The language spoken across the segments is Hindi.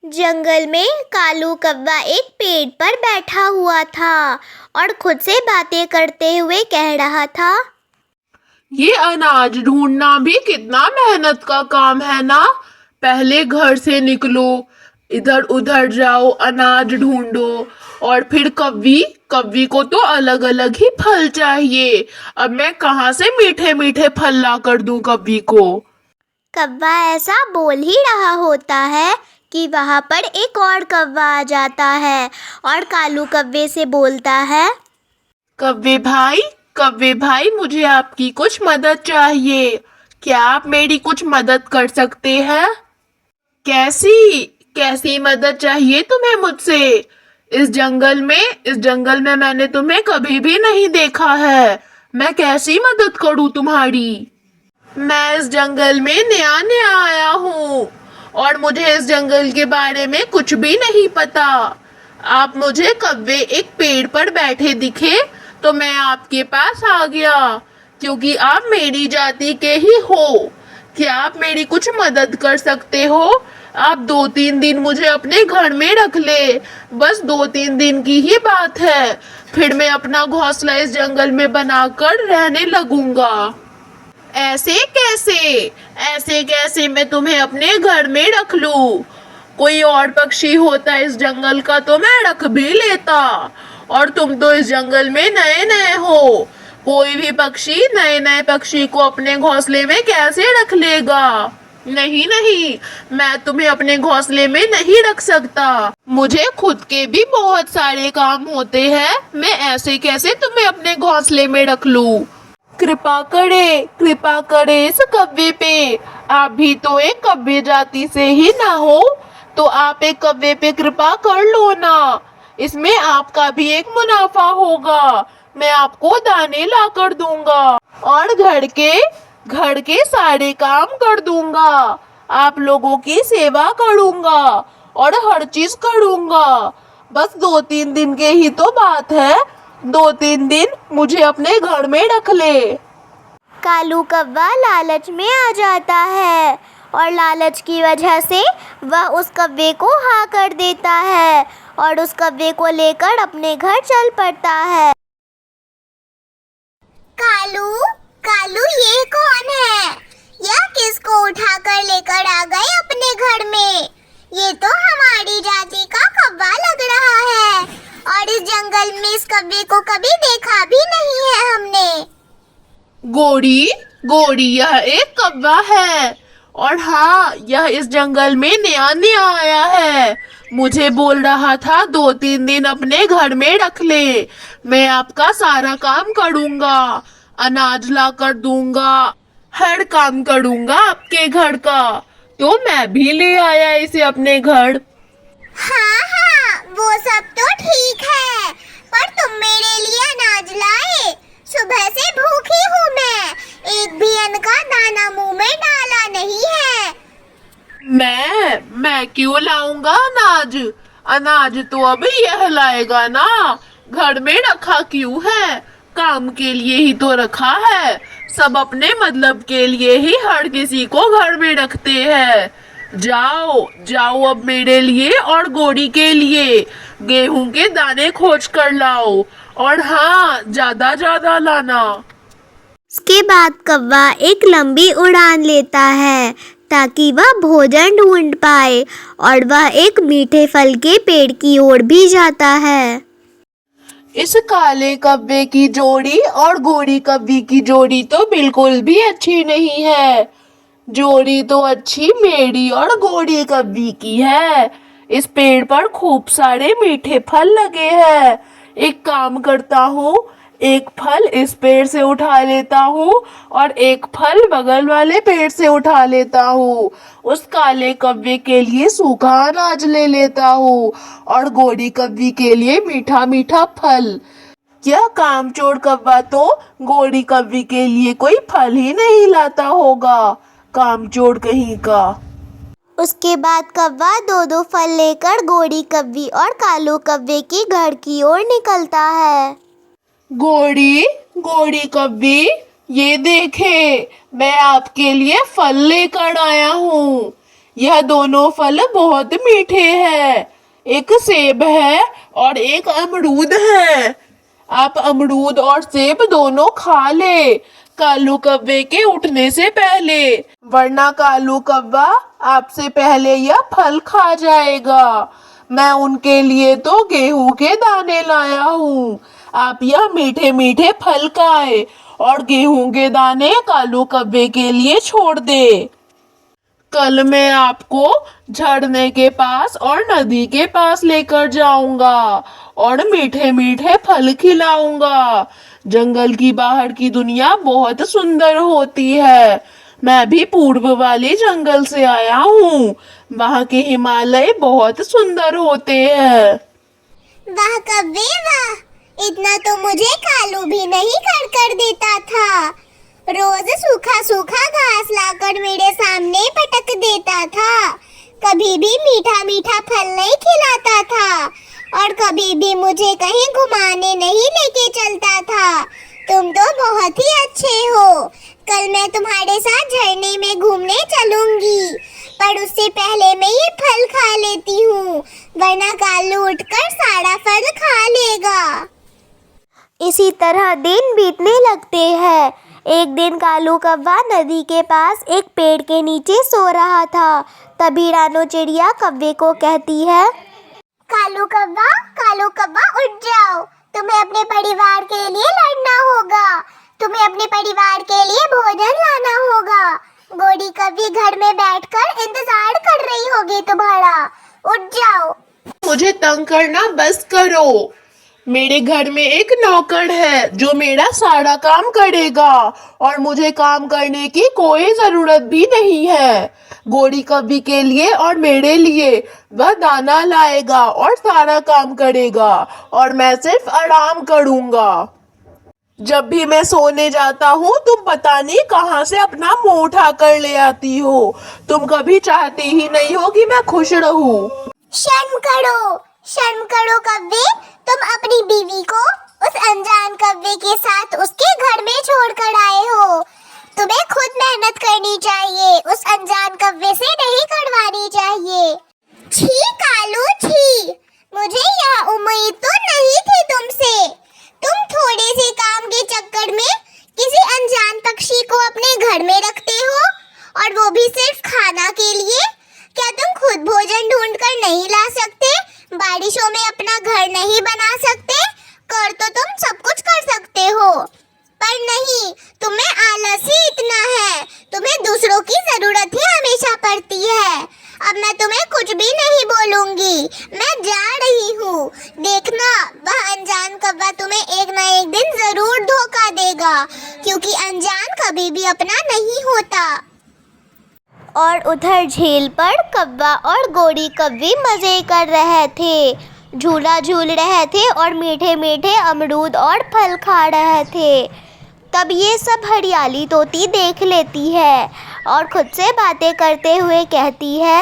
जंगल में कालू कौवा एक पेड़ पर बैठा हुआ था और खुद से बातें करते हुए कह रहा था। ये अनाज ढूंढना भी कितना मेहनत का काम है ना। पहले घर से निकलो, इधर उधर जाओ, अनाज ढूंढो, और फिर कव्वी कव्वी को तो अलग अलग ही फल चाहिए। अब मैं कहाँ से मीठे मीठे फल ला कर दूं कव्वी को। कौवा ऐसा बोल ही रहा होता है कि वहाँ पर एक और कौवा आ जाता है और कालू कौवे से बोलता है। कव्वे भाई, मुझे आपकी कुछ मदद चाहिए। क्या आप मेरी कुछ मदद कर सकते हैं? कैसी कैसी मदद चाहिए तुम्हें मुझसे? इस जंगल में मैंने तुम्हें कभी भी नहीं देखा है। मैं कैसी मदद करूं तुम्हारी? मैं इस जंगल में नया नया आया हूँ और मुझे इस जंगल के बारे में कुछ भी नहीं पता। आप मुझे कव्वे एक पेड़ पर बैठे दिखे तो मैं आपके पास आ गया, क्योंकि आप मेरी जाति के ही हो। क्या आप मेरी कुछ मदद कर सकते हो? आप 2-3 दिन मुझे अपने घर में रख ले। बस 2-3 दिन की ही बात है, फिर मैं अपना घोंसला इस जंगल में बनाकर रहने लगूंगा। ऐसे कैसे मैं तुम्हें अपने घर में रख लूं? कोई और पक्षी होता इस जंगल का तो मैं रख भी लेता, और तुम तो इस जंगल में नए नए हो। कोई भी पक्षी नए नए पक्षी को अपने घोंसले में कैसे रख लेगा? नहीं नहीं, मैं तुम्हें अपने घोंसले में नहीं रख सकता। मुझे खुद के भी बहुत सारे काम होते हैं। मैं ऐसे कैसे तुम्हें अपने घोंसले में रख लूं? कृपा करे इस कव्वे पे। आप भी तो एक कव्वे जाति से ही ना हो, तो आप एक कव्वे पे कृपा कर लो ना। इसमें आपका भी एक मुनाफा होगा। मैं आपको दाने ला कर दूंगा और घर के सारे काम कर दूंगा। आप लोगों की सेवा करूंगा और हर चीज करूंगा। बस 2-3 दिन के ही तो बात है। 2-3 दिन मुझे अपने घर में रख ले। कालू कौवा लालच में आ जाता है और लालच की वजह से वह उस कौवे को हाँ कर देता है और उस कौवे को लेकर अपने घर चल पड़ता है। कालू कालू, ये कौन है? यह किसको उठाकर लेकर आ गए अपने घर में? ये तो हमारी जाति का कौवा लग रहा है और इस जंगल में इस कौवे को कभी देखा भी नहीं है हमने। गोरी, यह एक कौवा है, और हाँ, यह इस जंगल में नया नया आया है। मुझे बोल रहा था 2-3 दिन अपने घर में रख ले। मैं आपका सारा काम करूंगा, अनाज ला कर दूंगा, हर काम करूंगा आपके घर का। तो मैं भी ले आया इसे अपने घर। हाँ, वो सब तो ठीक है, पर तुम मेरे लिए अनाज लाए? सुबह से भूखी हूँ मैं, एक भी अन्न का दाना मुंह में डाला नहीं है। मैं क्यों लाऊंगा अनाज? अनाज तो अभी यह लाएगा ना। घर में रखा क्यों है? काम के लिए ही तो रखा है। सब अपने मतलब के लिए ही हर किसी को घर में रखते हैं। जाओ अब मेरे लिए और गोरी के लिए गेहूं के दाने खोज कर लाओ, और हाँ, ज्यादा लाना। उसके बाद कौवा एक लंबी उड़ान लेता है ताकि वह भोजन ढूंढ पाए और वह एक मीठे फल के पेड़ की ओर भी जाता है। इस काले कव्वे की जोड़ी और गोरी कव्वी की जोड़ी तो बिल्कुल भी अच्छी नहीं है। जोड़ी तो अच्छी मेरी और गोरी कव्वी की है। इस पेड़ पर खूब सारे मीठे फल लगे हैं। एक काम करता हूँ, एक फल इस पेड़ से उठा लेता हूँ और एक फल बगल वाले पेड़ से उठा लेता हूँ। उस काले कव्वे के लिए सूखा अनाज ले लेता हूँ और गोरी कव्वी के लिए मीठा मीठा फल। यह कामचोर कौवा तो गोरी कव्वी के लिए कोई फल ही नहीं लाता होगा, कामचोर कहीं का। उसके बाद कौवा 2-2 फल लेकर गोरी कव्वी और कालू कव्वे के घर की ओर निकलता है। गोरी कव्वी, ये देखे, मैं आपके लिए फल लेकर आया हूँ। यह दोनों फल बहुत मीठे हैं। एक सेब है और एक अमरूद है। आप अमरूद और सेब दोनों खा ले कालू कव्वे के उठने से पहले, वरना कालू कव्वा आपसे पहले यह फल खा जाएगा। मैं उनके लिए तो गेहूं के दाने लाया हूँ। आप यह मीठे मीठे फल खाए और गेहूं के दाने कालू कव्वे के लिए छोड़ दे। कल मैं आपको झरने के पास और नदी के पास लेकर जाऊंगा और मीठे मीठे फल खिलाऊंगा। जंगल की बाहर की दुनिया बहुत सुंदर होती है। मैं भी पूर्व वाले जंगल से आया हूँ। वहाँ के हिमालय बहुत सुंदर होते हैं। वाह कव्वे वाह, इतना तो मुझे कालू भी नहीं कर देता था। रोज सूखा सूखा घास लाकर मेरे सामने पटक देता था। कभी भी मीठा मीठा फल नहीं खिलाता था और कभी भी मुझे कहीं घुमाने नहीं लेके चलता था। तुम तो बहुत ही अच्छे हो। कल मैं तुम्हारे साथ झरने में घूमने चलूंगी, पर उससे पहले मैं ये फल खा लेती हूँ, वरना कालू उठकर सारा फल खा लेगा। इसी तरह दिन बीतने लगते हैं। एक दिन कालू कव्वा नदी के पास एक पेड़ के नीचे सो रहा था। तभी रानो चिड़िया कव्वे को कहती है, कालू कव्वा उठ जाओ, तुम्हें अपने परिवार के लिए लड़ना होगा। तुम्हें अपने परिवार के लिए भोजन लाना होगा। गोरी कव्वी घर में बैठकर इंतजार कर रही होगी तुम्हारा। उठ जाओ। मुझे तंग करना बस करो। मेरे घर में एक नौकर है जो मेरा सारा काम करेगा और मुझे काम करने की कोई जरूरत भी नहीं है। गोरी कव्वी के लिए और मेरे लिए वह दाना लाएगा और सारा काम करेगा और मैं सिर्फ आराम करूंगा। जब भी मैं सोने जाता हूँ तुम पता नहीं कहाँ से अपना मुंह उठा कर ले आती हो। तुम कभी चाहती ही नहीं हो कि मैं खुश रहूं। शर्म करो कव्वे, तुम अपनी बीवी को उस अनजान कव्वे के साथ उसके घर में छोड़कर आए हो। तुम्हें खुद मेहनत करनी चाहिए, उस अनजान कव्वे से नहीं करवानी चाहिए। छी कालू छी, मुझे यह उम्मीद तो नहीं थी तुमसे। तुम थोड़े से काम के चक्कर में किसी अनजान पक्षी को अपने घर में रखते हो, और वो भी सिर्फ खाना के लिए। क्या तुम खुद भोजन ढूंढ कर नहीं ला सकते? बारिशों में अपना घर नहीं बना सकते? कर तो तुम सब कुछ कर सकते हो, पर नहीं, तुम्हें आलस ही इतना है। तुम्हें दूसरों की जरूरत ही हमेशा पड़ती है। अब मैं तुम्हें कुछ भी नहीं बोलूंगी, मैं जा रही हूँ। देखना, वह अनजान कव्वा तुम्हें एक न एक दिन जरूर धोखा देगा, क्योंकि अनजान कभी भी अपना नहीं होता। और उधर झील पर कव्वा और गोरी कव्वी मजे कर रहे थे, झूला झूल रहे थे और मीठे मीठे अमरूद और फल खा रहे थे। तब ये सब हरियाली तोती देख लेती है और खुद से बातें करते हुए कहती है,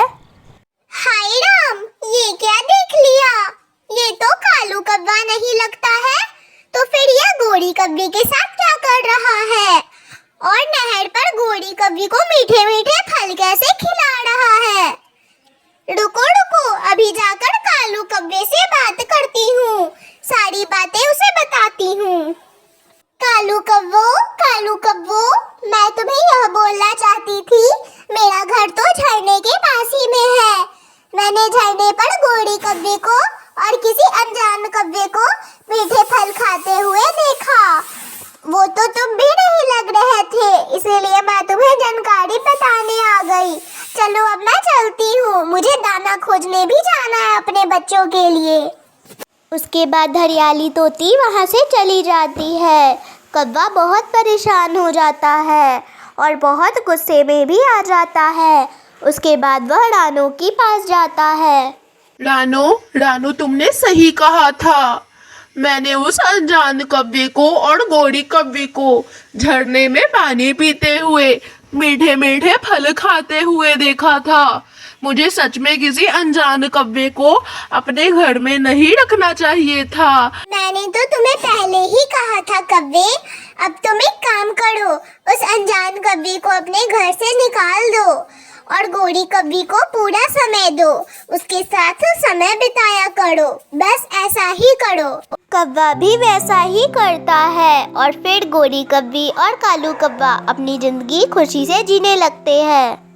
हाय राम, ये क्या देख लिया? ये तो कालू कव्वा नहीं लगता है। तो फिर यह गोरी कव्वी के साथ क्या कर रहा है? और नहर पर गोरी कव्वी को मीठे मीठे फल कैसे खिला रहा है? रुको रुको, अभी जाकर कालू कव्वे से बात करती हूँ, सारी बातें उसे बताती हूँ। कालू कव्वो, मैं तुम्हें यह बोलना चाहती थी, मेरा घर तो झरने के पास ही में है। मैंने झरने पर गोरी कव्वे को और किसी अनजान कव्वे को मीठे फल खाते हुए देखा। वो तो तुम भी नहीं लग रहे थे, इसलिए मैं तुम्हें जानकारी बताने आ गई। चलो अब मैं चलती हूँ, मुझे दाना खोजने भी जाना है अपने बच्चों के लिए। उसके बाद हरियाली तोती वहाँ से चली जाती है। कव्वा बहुत परेशान हो जाता है और बहुत गुस्से में भी आ जाता है। उसके बाद वह रानो के पास जाता है। रानो, तुमने सही कहा था। मैंने उस अनजान कव्वे को और गोरी कव्वे को झरने में पानी पीते हुए, मीठे मीठे फल खाते हुए देखा था। मुझे सच में किसी अनजान कव्वे को अपने घर में नहीं रखना चाहिए था। मैंने तो तुम्हें पहले ही कहा था कव्वे। अब तुम एक काम करो, उस अनजान कव्वे को अपने घर से निकाल दो और गोरी कब्बी को पूरा समय दो, उसके साथ समय बिताया करो, बस ऐसा ही करो। कब्बा भी वैसा ही करता है और फिर गोरी कब्बी और कालू कब्बा अपनी जिंदगी खुशी से जीने लगते हैं।